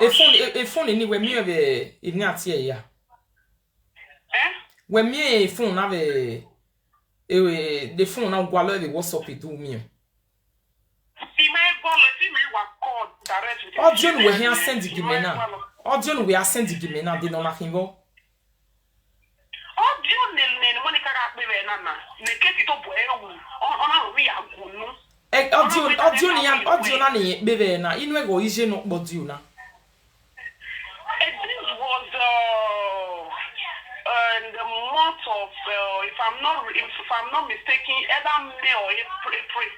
E phone ni we mi be e ni atie ya. We mi e phone na be the phone na gwa lo the WhatsApp e do mi. Audio no we here send gime na. Audio no we are send gime na de no na kingo. Audio ne Monica ga pe be na na. Ne keti to bo e wu. Ona wi agunu. Audio na ni bebe na inu ego ije no audio na. This was in the month of if I'm not mistaken, either May or April.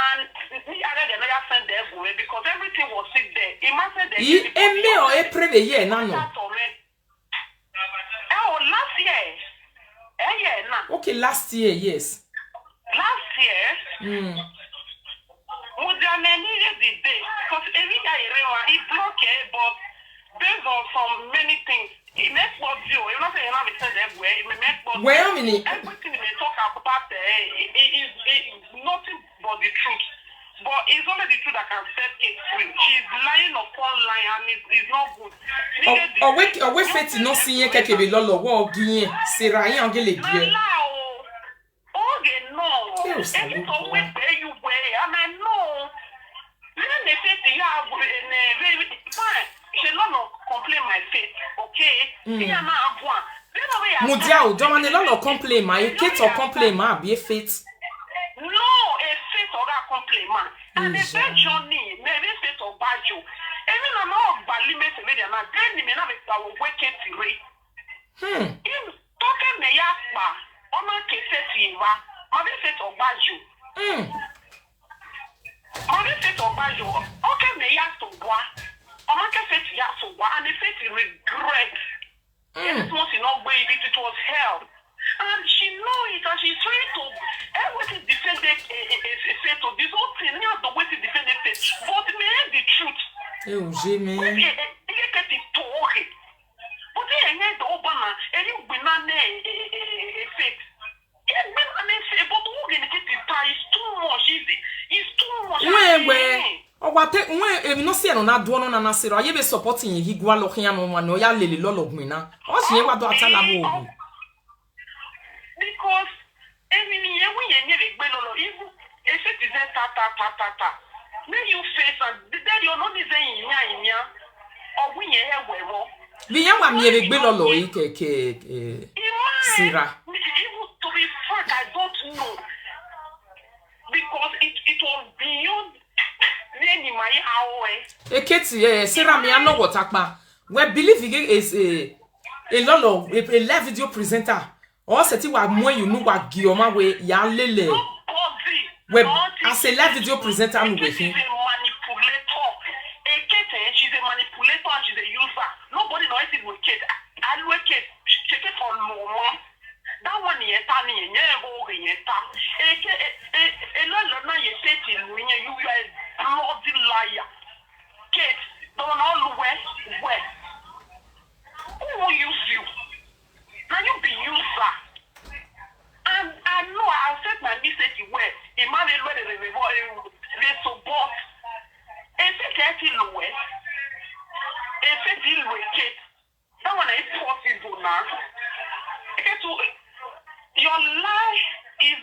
And me I read another send there because everything was sit there. Imagine the May or April the year na no. Oh, last year. Yeah, na. Okay, last year, yes. Last year. Because every guy he blocked it, but based on some many things, he makes what you not saying how it said everywhere, he makes what everything they talk about is nothing but the truth. But it's only the truth that can set Kate free. She's lying upon lying and it's not good. We fait non signer quelque be lolo wo ogiyen c'est rien angele die. No. It's always where you wear. I mean, no. Then they say they have fine. She not complain my faith, okay? Yeah, ma Mudia o don't want to complain ma. You can't complain ma be faith. No, a faith or a complain ma. And the bad journey, maybe faith or bad you. Even I'm not balimate media na. Then me na be our wicked theory. If talking me yakba, ona kese wa. Mother said to Bajo. Mother said to Bajo. Okay, me ya to wa. Omaka said ya to wa, and the faith regret. It was not way. It was hell, and she know it, and she's trying to everything defend it. Say to this whole thing, you have to wait to defend it. But me the truth. Jimmy. But he ain't the Obama, and you be not faith. No see no na do no na sero aye be supporting yi gwa lo hia no no ya lele lolo gbina o se ye wa do atala mo ogun because even ye we ye ne be lolo even if it is ta may you face and then you no be saying nya or we ye we mo bi yan wa mi be lolo yi ke sira to be frank, I don't know because it was beyond any my hour. Eketi Sarah me know what akpa. We believe is a lot of a live video presenter. Or seti wa mo you know wa gioma we ya lele. We as a live video presenter no we him. She's a manipulator and she's a user. Nobody knows it with Kate. I look at check it for no. That one is tani never yeta. A lot na you say to me you are a bloody liar. Kate, don't all where. Who will use you? Now you be user. And I know I said my message where imagine where they support. If it's low, if it's Kate, that one is possible now. Your life is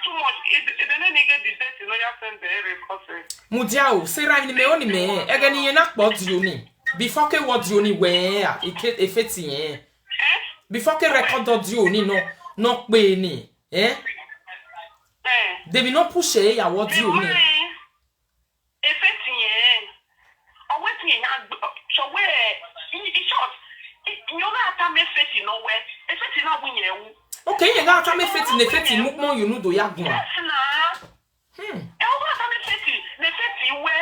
too much. It don't nigga decide to know you send the record. Mudiao, Sarah ni me oni me. Egani ye na pot juni. Before ke what juni we e feti yen. Before ke record audio ni no pe ni. They will not push e ya what juni. E feti yen. O wetin yen so we in short you know that me feti no we. E feti na win yen. Okay, you got to me fit in the fitting movement, you know, do ya go. When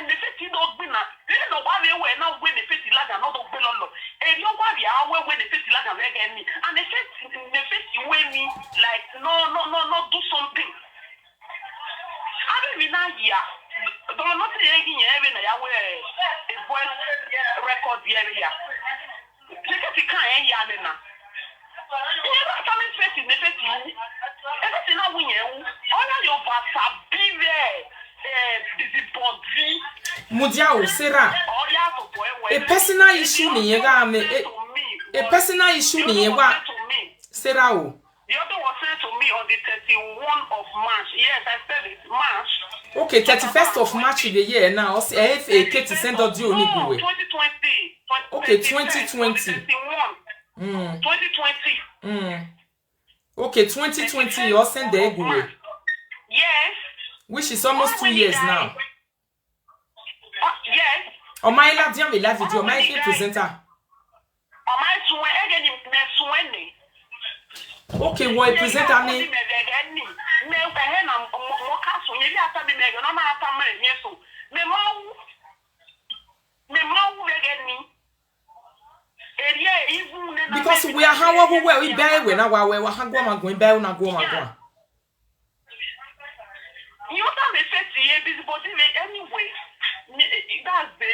the fitting don't win, you know why they were not win the fitting like another pillow. And you why they are when the fitting like again me. And the fitting way me like no, do something. I don't mean that here. Don't not say anything even I wear a voice record the area. Take it can't hear now. Everything now we all your Mudia o Sarah. A personal issue ni yega me. A personal issue ni yega. Sarah o. The other was sent to me on the 31 of March. Yes, I said it. March. Okay, 31st of March the year now. If a kid to send out you only go. 2020. Okay, 2020. 2020. Okay, 2020 you send the go. Yes. Which is almost 2 years now. Yes. Oh my lad, you live video, my presenter. Okay, why presenter name? Because we are how we buy when our we hangwa going buy na go magwa. You don't me say busybody anyway. That's the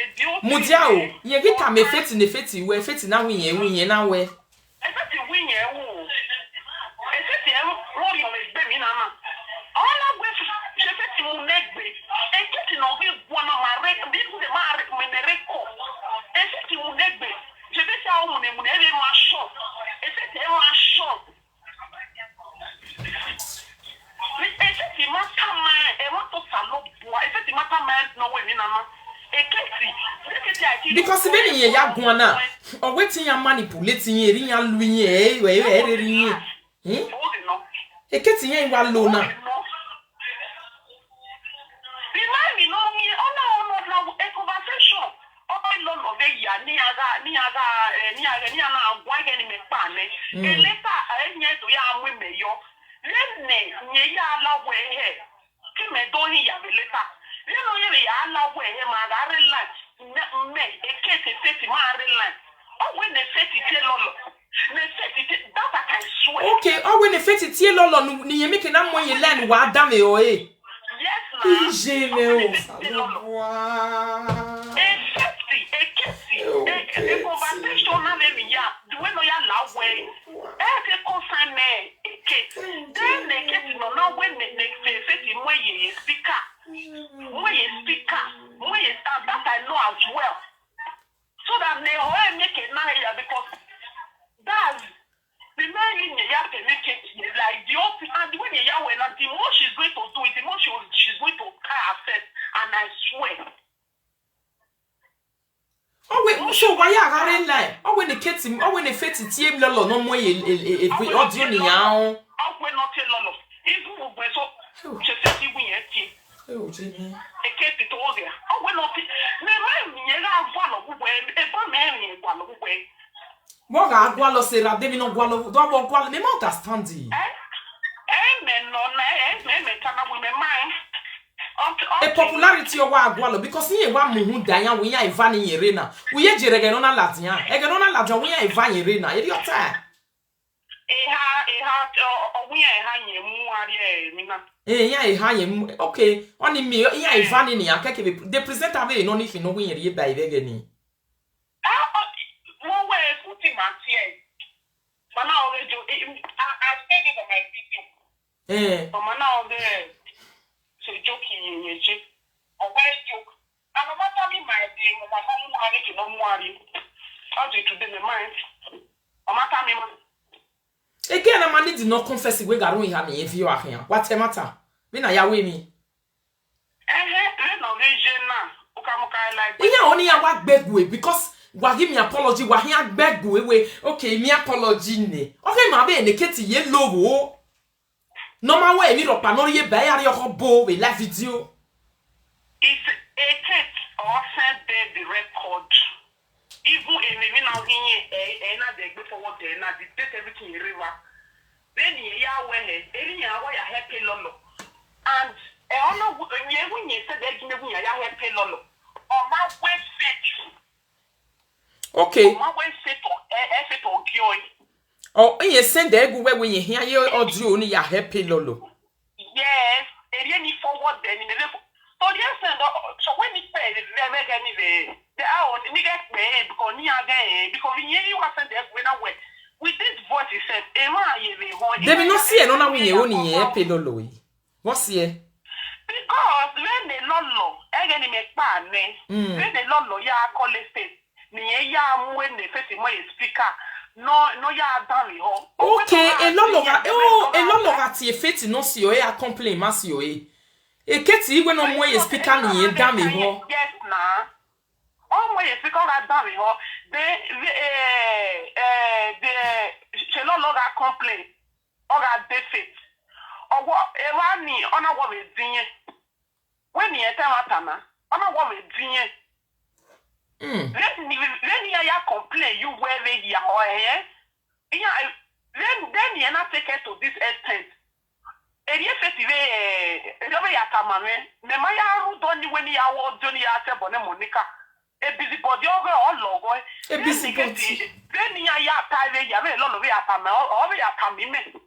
Mudia o, ye get me fit in the fit we fit na win na we. Because when you ya gwana, or waiting ya manipulating ye, ya luye, e keti ye wa lona. Remind me, no, a conversation. Okay, oh when the fit it here lolo ni make na mo ye learn wa da me o eh. Yes, na. A conversation na me ya. Do we know ya la way? E concern me. Then the case no now when the fit mo ye speaker. That I know as well. So that they all make it now here because that's the man in the yard can make it like the old and when the Yahweh and the more she's going to do it, the more she's going to cry herself, and I swear. Oh wait, so why you are like? Oh when the kids, oh when the fit it here lolo no more if we audio ni ya o. Oh when not tell lolo. Even when so she said he win it. Oh Jimmy. E ke ti to there. Oh when not me me la gwa lo gwe e ba me gwa lo gwe. Mo ga gwa lo se ra de mi no gwa lo do bo gwa me ma understand yi. Me no na me kana we me mind. A popularity of wa gwa lo because ye wa mu hu dan ya we ya Ivan yere na. We ye jerege no na latin. E ge no na latin we ya Ivan yere na. E di ota. We ha ye mu ari mi na. Yeah, okay. Only me, yeah, Ivan ni akeke the presenter be no if no win ye by vega ni. One way putting my tears. But now I said it on my video. But now there so joking in check. Or why joke? And no matter me my day, my mom worry to no worry. How do you today my mind? No matter me. Again, a man did not confess we got on him if you are here. What's the matter? Me na ya we me. Yeah, only a work beg way because wa give me apology, wa here beg way. Okay, me apology ne. Okay, my be indicate yellow wo. Normal way, me rock no ye buy your bo we live video. It's a cat or send the record. Even if now here na dey go forward there na dictate everything in river. Then ya we any ya wa ya happy lolo. And I don't know when you said that you ya happy lolo. On my website. Okay. On my website or joy. Oh, you send the go when you hear your audio ni ya happy lolo. Yes, and then you forward then in the level. So yes, so when you pay they make any they are on me get pay because ni again because you want send the when away. With this voice he said, "Emma, you be one." They no see no na when you only happy lolo. What's here? Because when they not law, I ni me pa ne we de lolo ya call state ni ya mu ne feti mo speaker no ya dan li ho okay e lolo ga ti feti no si o ya complain ma si o e keti igwe no mo ye speaker ni e dan mi ho yes na o mo ye speaker ga dan mi ho de se lolo ga complain o ga defeat owo e wa ni ona wo me dinye when you tell Matana, I'm not going to dinner. Then you complain, you wear the year or hair. Then you're not taken to this extent. And yes, it's a Yatamame, Nemaya, who don't you when you are Johnny Asa Bonemonica, a busybody over all logo, a busybody. Then you are tired, you have a lot of Yatama or Yatamime.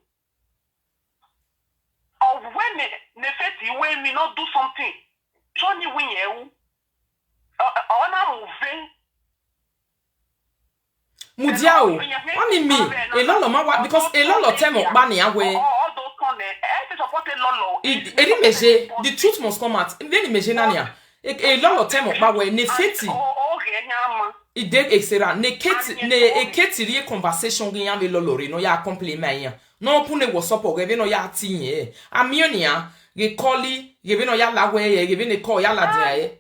Or when Nefeti, when we not do something, Johnny win you. Mudiao, what me? A lot of because a lot of time of Bani away. All those conne, supported Lolo. The truth must come out. Then imagine Nania. A lot of time of Bawe, Nefeti. It did etc. Ne Keti conversation gain with Lolori, no ya compliment. No pune was up or giving no ya teen. Amionia, ge collie, giving no ya la way, giving a call ya la day.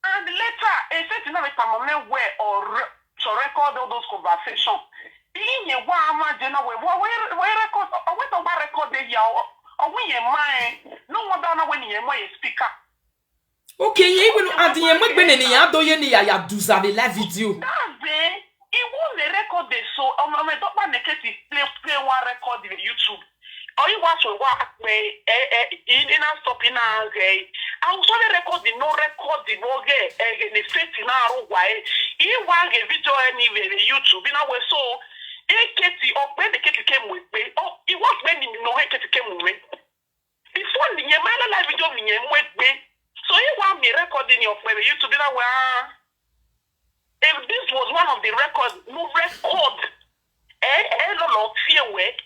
And later, a certain moment where or to record all those conversations. In your one, where record, or what about record the yaw, or when you mind, no one down when you may speaker. Okay, you will add the Mcbenny, do you need a duzave la video? That's it. It won't record the so, I'm not negative play one record in YouTube. Or you want to walk away in a stop in a gay. I was only recording no record the no gay in the face in our way. He was a video anyway in YouTube in our way so. Katie or when the Katie came with me. Oh, it was when you know Katie came with me. Before the Yamala live video with me. So you want me recording your YouTube in our way. If this was one of the records, no record. Lolo fear way.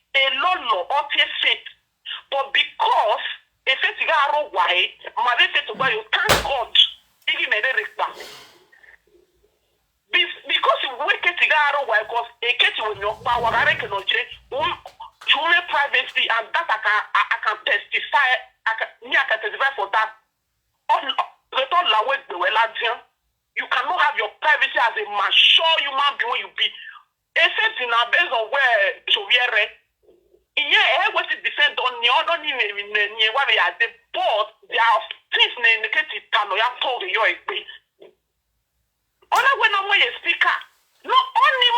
A lolo or fit, but because if it's a white, my to buy you thank God, even because you wake it together, because a cat with your power, I reckon, human privacy, and that I can testify. I can testify for that. You cannot have your privacy as a mature human being when you be. Except in a based on where so we are. Yeah, what is defend on the other near what they are the board, they are things in the case of you told you a other when I'm a speaker. Not only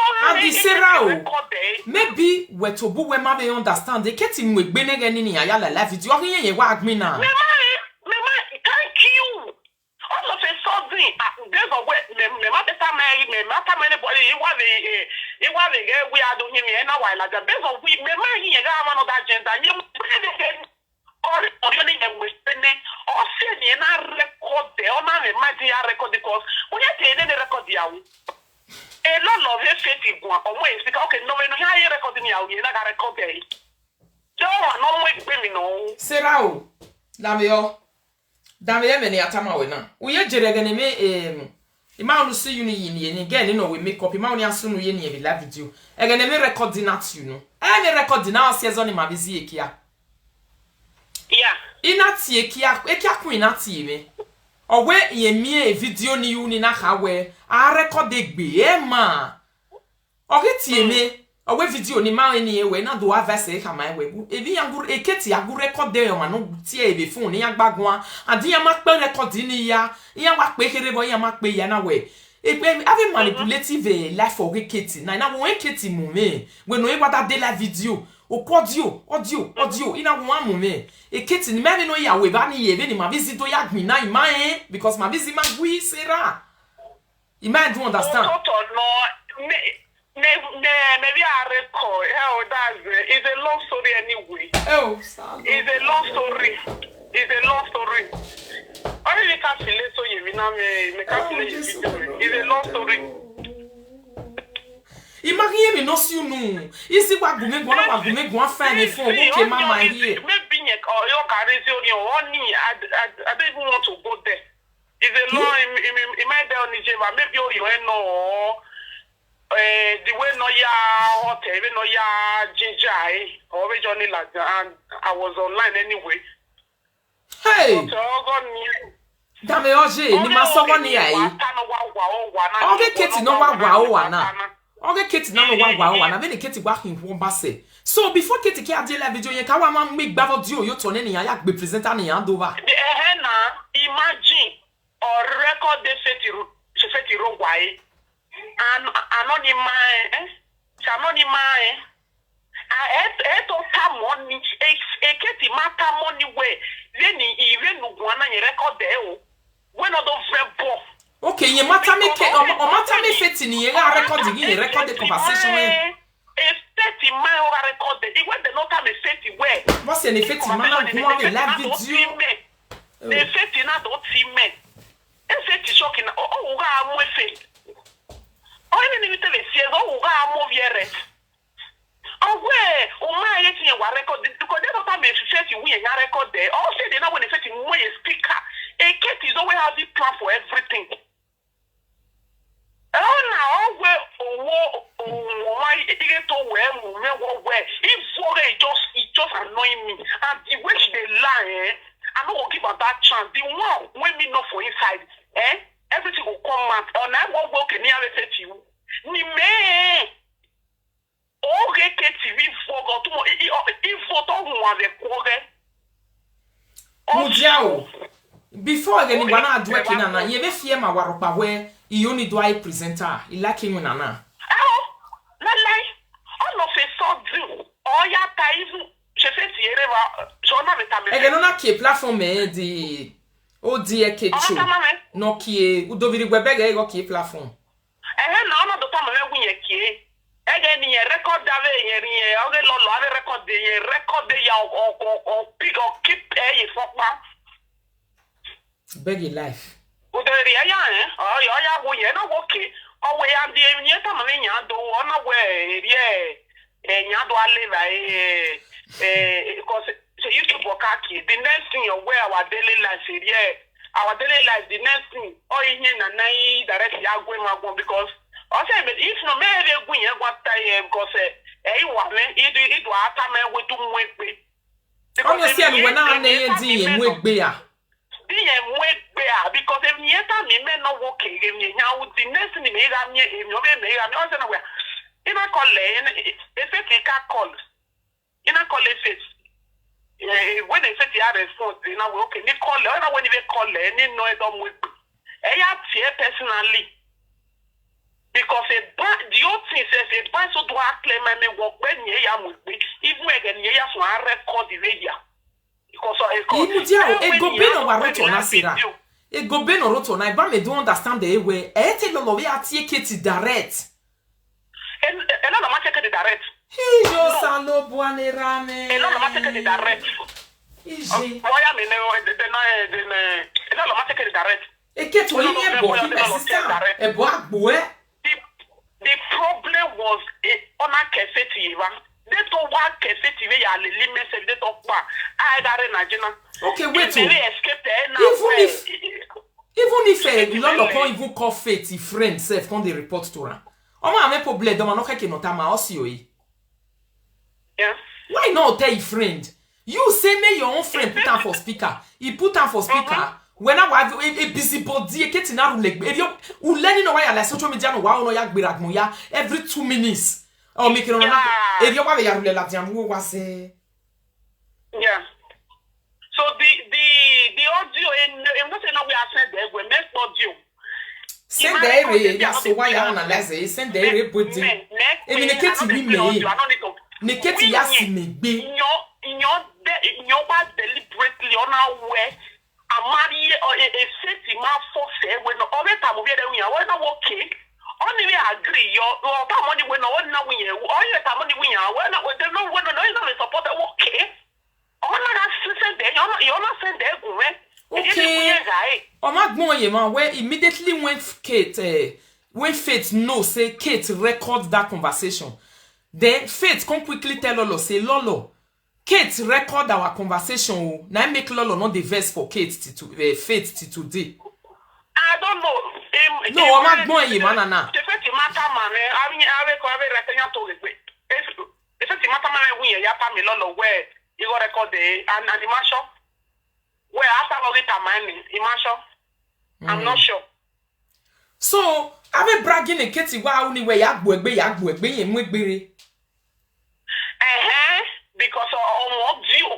maybe we're to book when maybe understand the getting with Benegani in Ayala life. It's your wag me now. Thank you. All of a sudden, there's a way, me matter anybody, you want to get we are doing him in a while. Like the best of we, me man, you got one of that agenda. You or really with the or send in a record there, or not a mighty record because when you take any record, a lot of your faith one or ways because okay, no, no, higher recording you, you're not a record there. Don't no way, women, no. Serao, Lamio. Damn many atama we na. We ye jeregane me ima no see you ni again no we make up ima oni aso no ye ni e live video. Egane me recording at you no. Me recording na ase zo ni ma bezi ekia. Yeah. Ina tie ekia ku ina tie me. Owe ye mi video ni you ni na ha we. A record egbe e ma. Oge tie me. Owe video ni ma ni e we na do avese ka ma we bu ebi yangu eketi agu record there ma no tie e be phone ni agbagwan adi ya ma pe record ni ya wa pe kere bo ya ma pe ya na we have manipulative life for eketi na wo eketi mu me we no e wada de la video o audio ina wo amu me eketi ni me no ya we ba ni ye be ni ma visit to ya gbin na ima because ma visit ma gui sera ima do understand Maybe I record. Hell, it's a long story anyway. Oh, sorry. It's a long story. Only you can't feel it, so you know me can't feel it. It's a long story. Imagine me no see you no. Isi wa gume gwa fan me phone okay mama here. Maybe your carriage on your honey. I don't even want to go there. It's a law in my day on Nigeria. Maybe you know the way no ya hot, even no ya ginger, or originally like that. And I was online anyway. Hey. So I Dame oje ni masowa ni ai. Oge keti no wa wa na. Oge keti na no wa na. Be ni keti gba hin ho ba se. So before keti ki ade la video yen ka wa ma make gbavo di o yo to ne ni ya gbe presenter ni ya do ba. Na imagine or record the feti ro wai. Anonymous, anonymous. To come money, keti mata money way. Then even no one record there. When other friend bo. Okay, ye mata me ke o mata me feti ni ye record ni record the conversation we. If 30 mile record the when the not time feti where. What's the feti man na go on live video. The feti na don't see men. E feti shocking o ga mo feti. O ni tell see o ga mo viere. Oh, my, you are record because they don't have a feti we and record there. All say they know when they feti mo a speaker. A cat is always has a plan for everything. Oh now why it to where if it just annoying me and the way they lie I don't give her that chance. The one when me know for inside everything will come out and I won't work near the you. Ni me okay TV for to if photo one the quarter. Mujao before again you wanna do working na ye be fie ma waropa where you only do I presenter you like him na na all of a sudden all ya time je fais tirer va journal met again on a qui platform di odie kechu no qui udoviri gwebega go qui platform na no do ta me gunye ki again ye record ave ye oge lo ave record ya o pick or keep e fokpa beg your life. Uderi ya ya wo ye na wo ke o we am di enye ta ma nya do ona we nya do ale ba because so YouTube work aki the next thing you wear our daily life the next thing o ihe na nai direct ya gwe ma gwo because o say if no me e gwu ye gwa ta ye because wa me it do ata me we do mu egbe because see am we na na ye di ye mu egbe a because if you tell me men not working, now the next thing me got me, if you me also know where. In a call, if it can call, in a call if when they say the other response, you know, okay, they call, when they call, any no, I don't with. I have fear personally because the old thing says a bunch of claim I work when you am with me, even when you have to record the radio. Ego beno wa roto na sira. Ego beno roto na ba me do understand the way. Te lo we atie keti direct. No ma take the direct. He jo salo buane rame. No ma take the direct. Ije. Boya me no ma take the direct. E keti we ye bo fi sister. E bo agbo e. The problem was on a cafe they don't want cassette ya le message they talk ba I got in Nigeria. Okay, wait. Even if no can even call Faith friend self come dey report to her. O ma me problem do ma no keke no ta ma osio yi. Yeah. Why not tell your friend? You say me your own friend put am for speaker. He put am for speaker. When I have a busybody, e keti na leg. U learning no why like social media no wa no ya gbera mo ya every 2 minutes. Oh, make it on if you want to la diamu was yeah. So the audio in not saying we are sent there we make audio. Send there ya so why you analyze it send there put it. E mi neketi mi me. Neketi ya si me gbe. Nyo ba deliberately on our way. Amari a city ma force when all time we there we are not working. Only we agree your money when no win you all your money win when no support okay you're not send there okay o ma gbon ye man where immediately when Faith know say Kate record that conversation then Faith come quickly tell Lolo say Lolo Kate record our conversation now make Lolo not the verse for Faith today I don't know. No, I'm not going you, man. The first matter, man. I retenya to it. The first matter, man. We ya family lolo where you got record an animation. Where after all it man, animation. I'm not sure. So, ave bragging a kitty wa only way yagwe ye mwegbere. Because on you.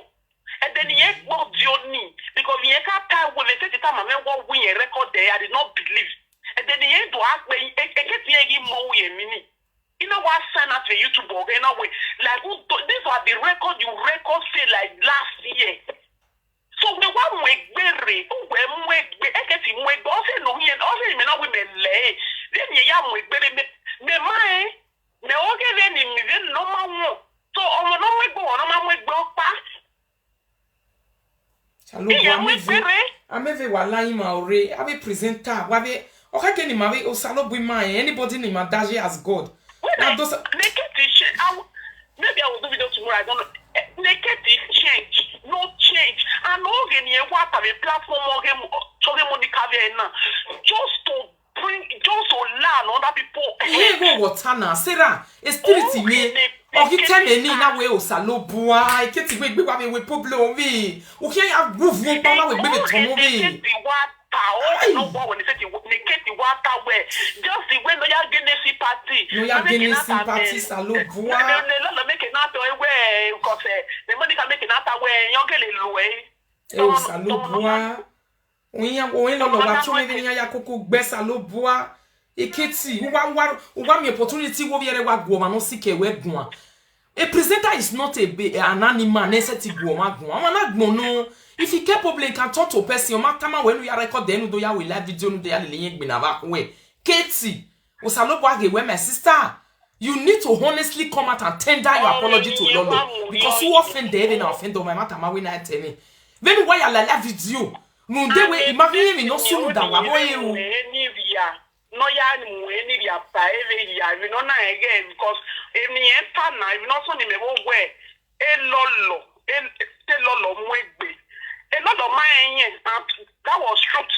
And then yet what you need. Because we can't tell when they say the time I what we record there, I did not believe. And then the end to ask me, I get the more mini. You know what sign up to YouTube or anyway. Like these are the record you record say like last year. So we want to berry, we get him we also know here, also me now women lay. Then you yam we berry me my me okay then in no more. So on no we go on we go past. Ameve wala ima ore ave presenter wave okake ni mave osalo bu man anybody ni madaje as God. Now those maybe I will do video tomorrow. I don't know. Negative change, no change. And all any what have a platform or just to bring, just to learn other people. Here go watana Sarah. Spirit me. Okiteme ni na we osalo bua. Iketi we problem we. Uke ya groove we power we bebe tomo we. No one when they say the water where just the way no ya Guinness party. No ya Guinness party salo bua. No make it not where because the money can make it not where you get it low. Salo bua. Oyin lo wa tun ni ya koko gbe salo bua. Iketi uwa mi opportunity wo biere wa gwo ma no sike we gun. A presenter is not an animal necessity gwo ma gun. Am na gbon no. If you capable can talk to a person, matama when we are record then do ya we live video no dey link me na ba we. Katie, osalobo age we my sister. You need to honestly come out and tender your apology to Lolo because who offend even offend my matama we na tell me. Then why I live video? No dey we imagine me no sunu da wa boy o. No ya ni mu eni dia pa eve ya we no na again because emi enta na we no so ni me wo we Lolo mu egbe. A lot of mine, that was truth.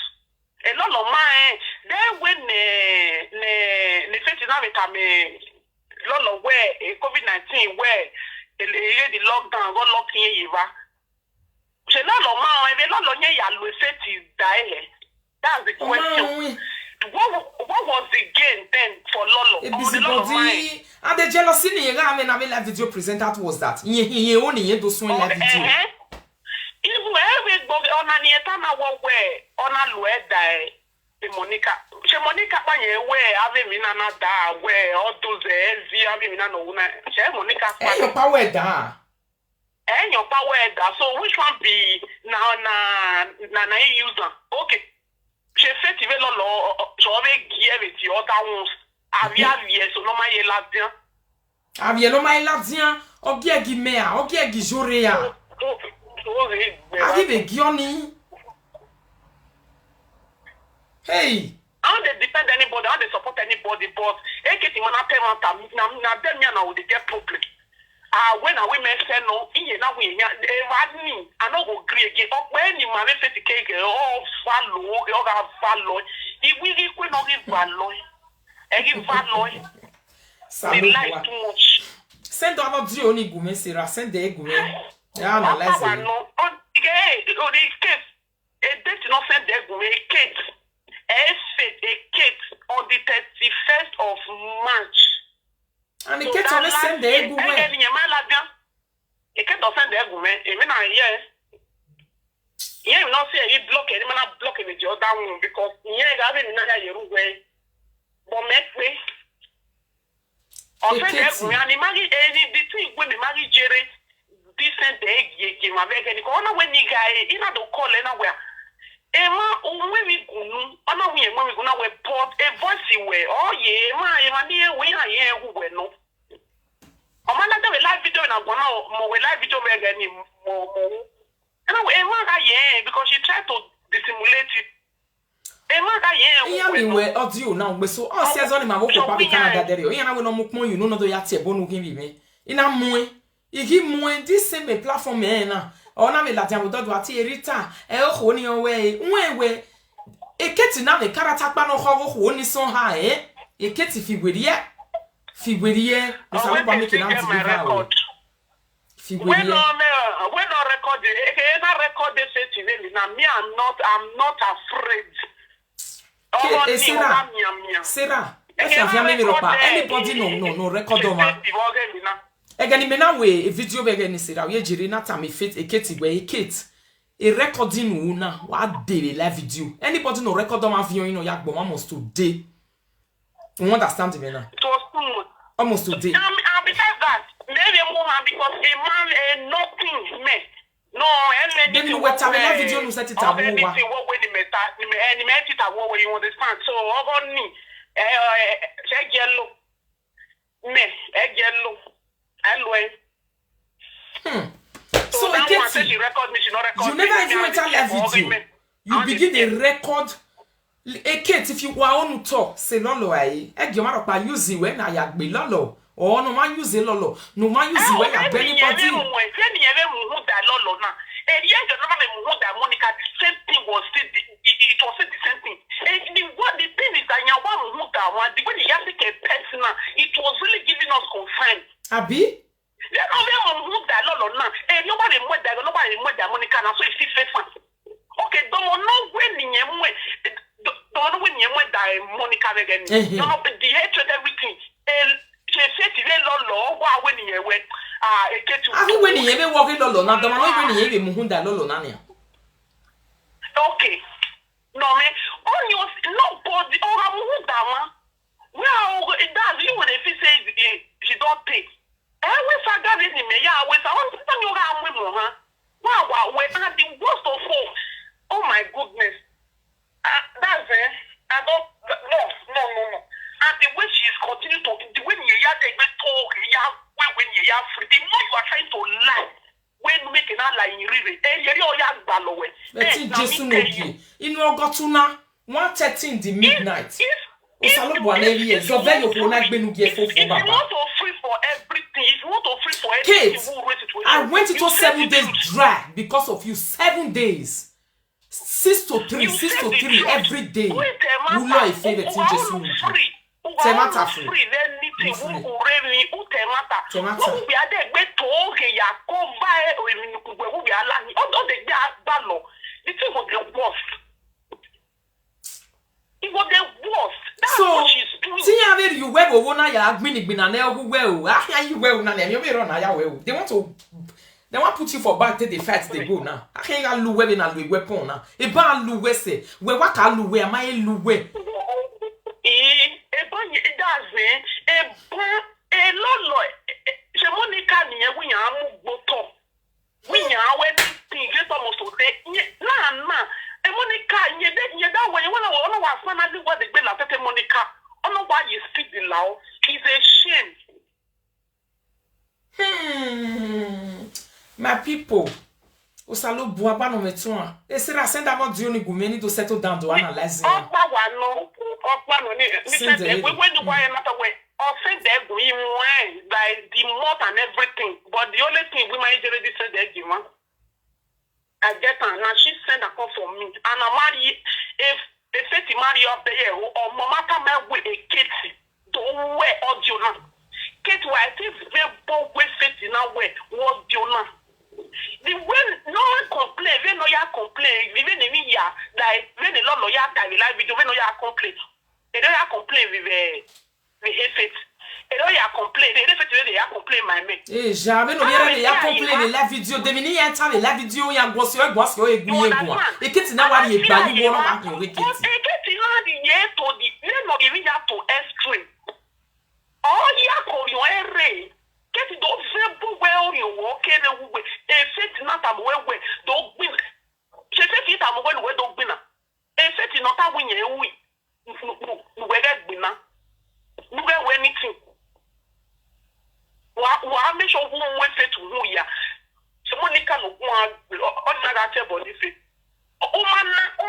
A lot of mine, then when the festival me, lot of where COVID-19 where the lockdown got locked in Eva. So a lot of mine, a lot of ya will say die. That's the question. What was the gain then for Lolo? A busybody and the jealousy in I mean, live video presenter was that. He only do swing live video. Even every body on an etana way on a lue die Monica. She Monica Panye way having Minana da where all those LZ having Minano una. She Monica your power da. And your power da. So which one be now na user? Okay. She said even law so we give it the other ones. Avia so no my ladien. Avia no my ladien. Ogie gimea, ogie gijorea. Arrive Gioni. Hey. I don't depend anybody, I don't support anybody, but I get him on a payment. Now they get problem. When a women say no, now we I know go agree again. When you marry 50K, follow. If we equal not give value, I give value. They like too much. Send over the only gume, Sarah. Send the gume. Yeah, no, let's see. No, the case. A date not send the gume case. A case on the 31st of March. And the case only send the gume. The case don't send the gume. Yeah, you not say he block it. Man, not block it with the other one because yeah, having another year way. But make way. On fait, and imagine the thing when the marry Jerry. Decent day, you my vegan. When you guy, you know, don't call anywhere. Emma, when we go, I know when we go now, we put a voice away. Oh, yeah, my dear, we are here who will know. I'm not going to live video and I'm going to live video again. And Emma, yeah, because she tried to dissimulate it. Emma, yeah, we audio now, but so all says on my book, Canada, there, you know, no you know, no, yet, bonu give me. In a moe. Igi mwen this same platform na ona me la tian do ati erita e o ho ni owe we eketi na me karata pa no ho ni son ha eketi figwerie Osalo ba make na deliver when on record it now me I'm not afraid. Sarah if you have me ropa anybody no record o ma egani me na we video be gani Sarah we jiri na time fit eketi we eketi a recording una wa daily live video anybody no record o ma video you ya gbo almost today you understand me now It was too much. almost today And besides that, maybe more because a man nothing me. No, then you were telling that video no set it up anything what when the met it what when you understand. So over me yellow me yellow always. So I get she record me, she not record. You never even enter live video. You begin a record. Kate, if you want to talk, say lolo ai. You might not use it when I be lolo. Or no man use it lolo. No man use it when I be anybody. Monica, the same thing was still it was still the same thing. The thing is that you want to the way the Yasik personal, it was really giving us concern. Abi? Nobody more than Monica, so it's faithful. Okay, don't know when you went that Monica again. You know, the hatred, everything. She said, Lolo, when you went, get to. I think when you ever walk in Lolo, not the one when you even Muhunda Lolo Nania. Okay. No, man. Oh, you nobody. Oh, I'm Muhundama. Well, it does. You would if he says she don't take. I always forgot it in me. Yeah, I want to tell you how we move, huh? Wow, we're not the worst of all. Oh, my goodness. That's it. I don't. No. And the way she's continuing to, the way you are talk, when you are free, the more you are trying to lie, when you make an lie in real, let's see, just no be. In Ogotuna, 1:13 the midnight. Osalo Boaneri, so very you not been give for If you want to free for everything, I went into 7 days dry because of you. 7 days. 6 to 3 every day. You know if favorite thing just free. Temata free. So, see how you web over now. Ya admin been an elbow well. Ah, you well na you be run na ya well. They want to put you for back till the fight they go now. I can't lu web na lu weapon now. E ba lu we say. We wa ka lu we am I lu we. Monica ni e wi yan mu gboto. Wi yan we tin get almost to say na Monica nye that way when I finally what they been like Monica. I don't know why you speak the law. It's a shame. My people. Osalo Buaba no metua. E sera send about Dioni Gumeni to settle down to analyze. When you buy another way, offend them by the mouth and everything. But the only thing we might already said that you want. I get her now. She sent a call for me, and I marry if she marry up there or mama come with a kid. Don't wear audio now. Kid, why I think very bold way fit in our way was Jonah. The way no one complain, when no ya complain, even the media like when the law lawyer can live video, when no ya complain, they don't ya complain with the et là il a complain, il a complain my mate. Eh, j'avais no ya complain la video, devini ya tave la video ya gosio egwu. E kiti na wari e ba you won ma ko we kiti. E kiti na di ye to di, le no give ya to extreme. Oh ya ko yo ere. Kiti do fe bu we o yo wo kere wu we. E fit na ta we do gbin. Se fit ta mo we do gbin na. E fit no ta wu yen wi. We get gbin na. We get anything. Wa make sure who we fit to who ya. So Monica no go on na table ni fit. O man na o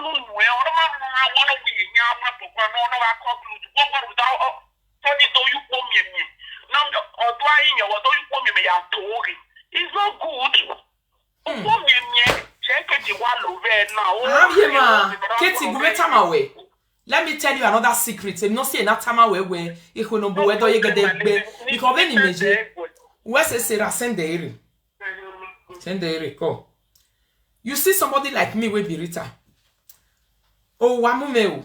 lu we o man na won we nya ma to kwa no wa conclude go without so ni do you come me. Now o do ayin yo do you come me ya to. It's not good. O come me Katie, let me tell you another secret. You know, see, not time away where you know, whether you get the because when you measure, where's a Sarah send the area? Send the area, go. You see somebody like me, we be Rita. Oh, wamumeo.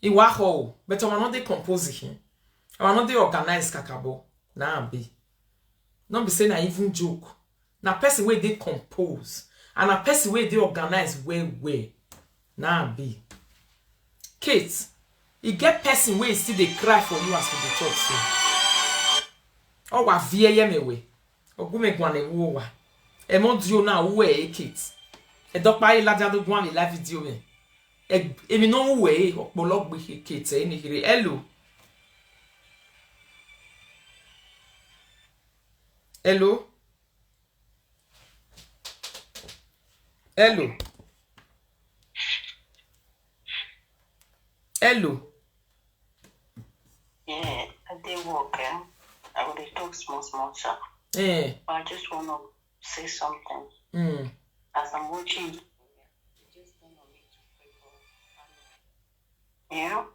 Iwaho, but I'm not the composition. I'm not the organized kakabo. Nah, be. Not be saying I even joke. Na person where they compose. And a person where they organize way. Nah, be. Kate, you get person where still they cry for you as we dey talk so. Oh, wa vie ye me we. Ogume gwane wo wa. E mo dio na wo e Kate. E dok pa e la dia do gwane la video me. E mi no wo e opolo gbe Kate e ni hire. Hello. Hello. Hello. Hello. Yeah, I did work, I would talk small, sir. Eh. But I just want to say something. As I'm watching, just don't want me to pray for her. You know,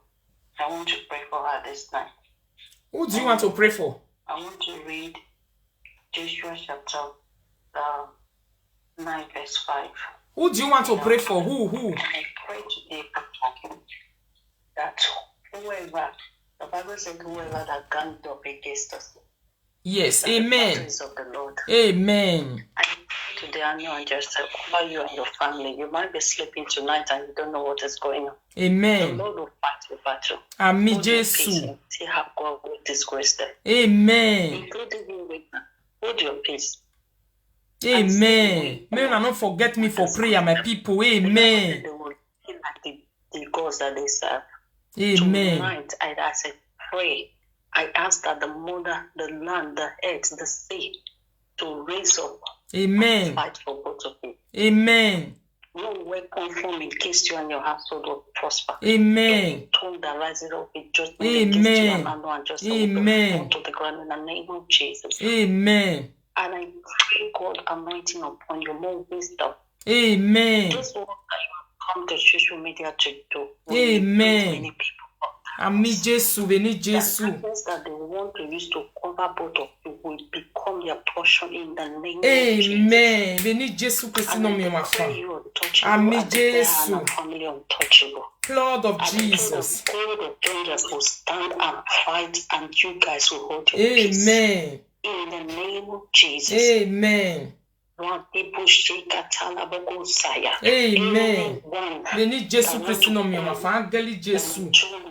I want to pray for her this night. Who do you want to pray for? I want to read Joshua chapter 9, verse 5. Who do you want to pray for? Who? I pray today that whoever, the Bible said whoever that ganged up against us. Yes, amen. Of the Lord. Amen. I pray today, I know, and just over you and your family. You might be sleeping tonight and you don't know what is going on. Amen. The Lord will fight your battle. Amen. Jesus. See how God will disgrace them. Amen. Including you with them. Hold your peace. Amen. May not forget me for prayer, my people. Amen. They will be like the gods that they serve. Amen. Tonight, I said, pray. I ask that the mother, the land, the earth, the sea, to raise up. Amen. And fight for both of you. Amen. No weapon formed against you and your household will prosper. Amen. Tongue that rises up with judgment Amen. against you and just Amen. to the ground in the name of Jesus. Amen. And I pray God anointing upon you, more wisdom. Amen. Just what you come to social media to do. Amen. Many people. Ami Jesu, veni Jesu. That they want to use to cover both of you will become their portion in the name Amen. of Jesus. Amen. Veni Jesu Christ no me mafa. Ami Jesu. Blood of Jesus. The God of angels will stand and fight, and you guys will hold your Amen. peace. In the name of Jesus. Amen. Amen. Veni Jesu Christ no me mafa. Angeli Jesu.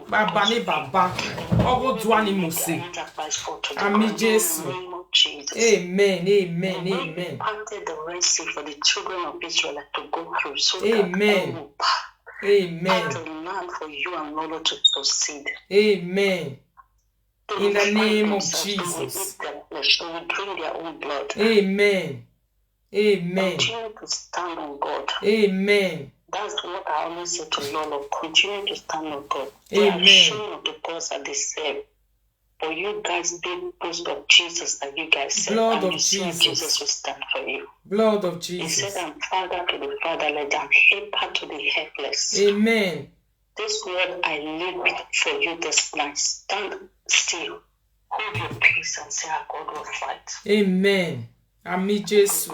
Baba ni baba. Ogo duani mose. Ami Jesu. Amen. Amen. Amen. Planted the Red Sea for the children of Israel to go through. So Amen. Amen. the land for you and Lolo to proceed. Amen. In the name of Jesus. They will drink their own blood. Amen. Amen. Continue to stand on God. Amen. That's what I always say to Lolo. Continue to stand on God. Amen. They are ashamed of the gods that they serve. But you guys did boast of Jesus that you guys serve. Blood and of you see Jesus. Jesus will stand for you. Blood of He Jesus. said, I'm father to the fatherless, I'm helper to the helpless. Amen. This word I live for you this night. Stand still. Hold your peace and say, our God will fight. Amen. Ami Jesu.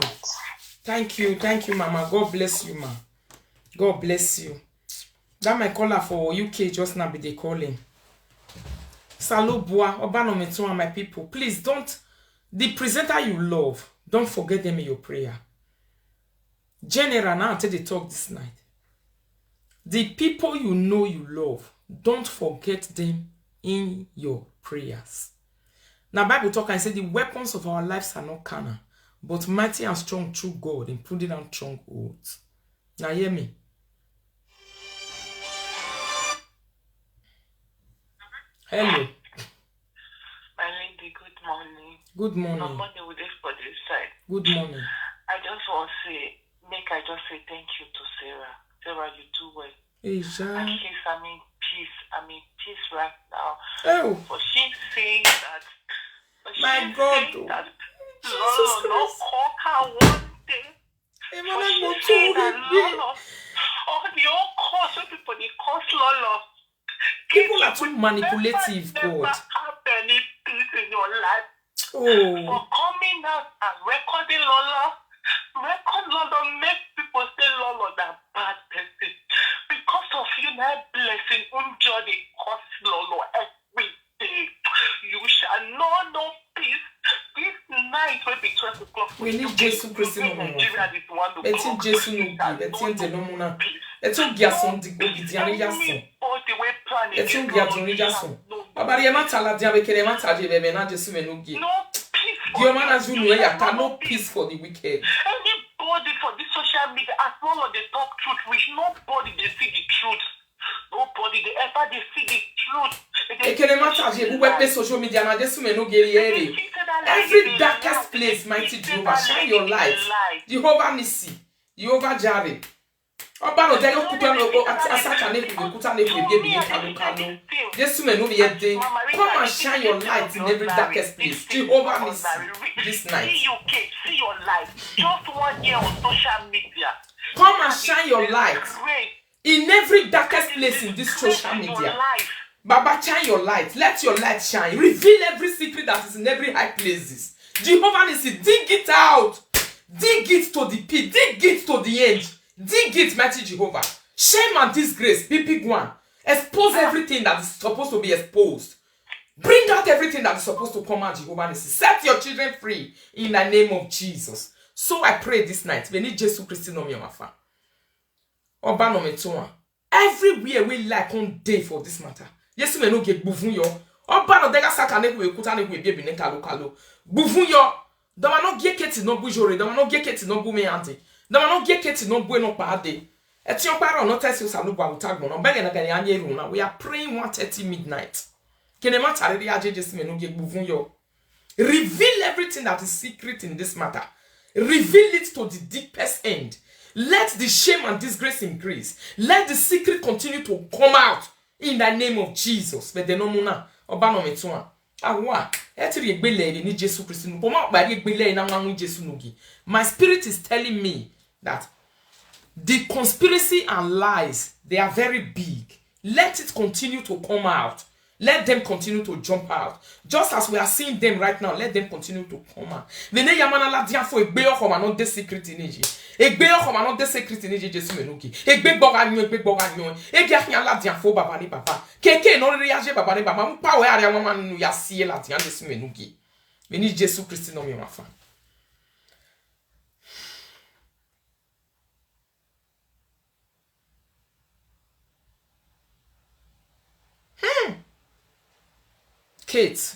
Thank you, Mama. God bless you, ma. God bless you. That my caller for UK just now be the calling. Salut bois, Obano Metua, my people. Please don't, the presenter you love, don't forget them in your prayer. General, now until they talk this night. The people you know you love, don't forget them in your prayers. Now Bible talk and say the weapons of our lives are not carnal, but mighty and strong through God, including our strongholds. Now hear me. Hello. My lady, good morning. Good morning. My mother would for this side. Good morning. I just want to say, I just say thank you to Sarah. Sarah, you do well. At least I'm in peace right now. Oh. But she's saying that. My God. Jesus Christ. Call her one day. Hey, For man, she I'm saying not that too Lolo, or the old cause when people they cause Lolo. People are Kids too will manipulative, never God. have any peace in your life. For Oh, coming out and recording Lolo, record Lolo, make people say Lolo that bad person. Because of you, that blessing, unjust, they cost Lolo every day. You shall know no peace. This night will be 12 o'clock. we need Jesus Christ in Nigeria is 1 o'clock. Eti Jesu no gi, eti ente no muna. Eti ogi ason di ogi di ani yason. Eti ogi adun ni yason. Abari e mata la dia bekere mata je bebe na Jesu me no gi. No peace for Di o mana you. zu no You ya shall ta know no peace for the wicked. Anybody for this social media, as long as they talk truth, which nobody they see the truth. Nobody they ever they see the truth. Ekele mata je bu pe social media na Jesu me no gi ere. Every darkest place, mighty Jehovah, shine your light. Jehovah Nissi, Jehovah Jireh. Oba no dey okuta no asaka ne kuta ne bi kanu. Jesu me no be yede. Come and shine your light in every darkest place. Jehovah Nissi this night. See your light. Just 1 year on social media. Come and shine your light in every darkest place in this social media. Baba, shine your light. Let your light shine. Reveal every secret that is in every high places. Jehovah Nissi, dig it out. Dig it to the pit. Dig it to the end. Dig it, mighty Jehovah. Shame and disgrace, be big one. Expose everything that is supposed to be exposed. Bring out everything that is supposed to come out, Jehovah Nissi. Set your children free in the name of Jesus. So I pray this night. We need Jesus Christ no me mafa. Oba no me toa. Everywhere we like on day for this matter. Yes, me no get buvun yo. Oba no dega saka ne ku ekuta ne ku ebie bi ne kalo. Buvun yo. Dama no gie keti no bujore. Dama no gie keti no bu me ante. Dama no gie keti no bu no pa ade. Etiyon para no test you salu gwa utagbo no. Bege na gani anye ru na. We are praying 1:30 midnight. Kene ma tare ri aje Jesu me no gie buvun yo. Reveal everything that is secret in this matter. Reveal it to the deepest end. Let the shame and disgrace increase. Let the secret continue to come out in the name of Jesus. But the no muna oba no metua. Awa etiri egbele ni Jesu Christ no. Poma ba egbele na nwanwu Jesu no gi. My spirit is telling me that the conspiracy and lies, they are very big. Let it continue to come out. Let them continue to jump out. Just as we are seeing them right now, let them continue to come out. Vene yamana la dia fo egbe okoma no de secret ineji. Egbe okoma no de secret ineji Jesu menuki. Egbe boga nyo. Egi ahia la dia fo baba ni baba. Keke no reage baba ni baba. Mpa we area mama nu ya sie la dia Jesu menuki. Veni Jesu Christ no me mafa. Kate,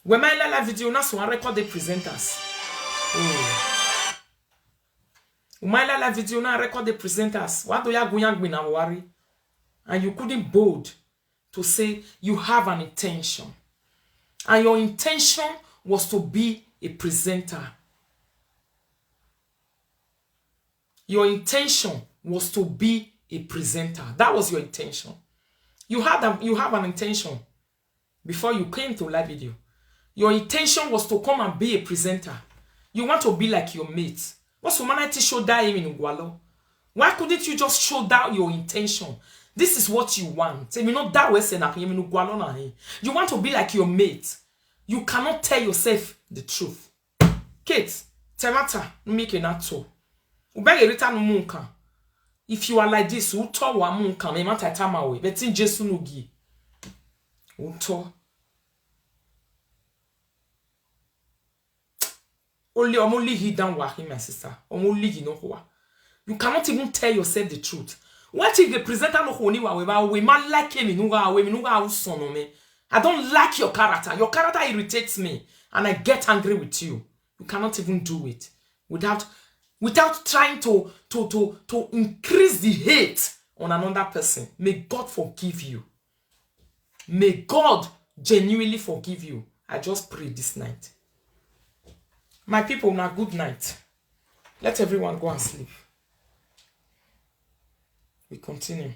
when I la video na so record the presenters. Oh. When I la video na record the presenters. What do ya go yang na worry? And you couldn't bold to say you have an intention. And your intention was to be a presenter. Your intention was to be a presenter. That was your intention. You have an intention. Before you came to live video, your intention was to come and be a presenter. You want to be like your mates. What's humanity show that in Ugwalo? Why couldn't you just show that your intention? This is what you want. You know that way you want to be like your mate. You cannot tell yourself the truth. Kate, temata make it not so. If you are like this, you talk wa munka me mata tamawe. Betin Jesu no gi. Only he down him, my sister. Only he no hoa. You cannot even tell yourself the truth. What if the presenter no honi wa we man like him me? I don't like your character. Your character irritates me, and I get angry with you. You cannot even do it without trying to increase the hate on another person. May God forgive you. May God genuinely forgive you. I just pray this night. My people, now good night. Let everyone go and sleep. We continue.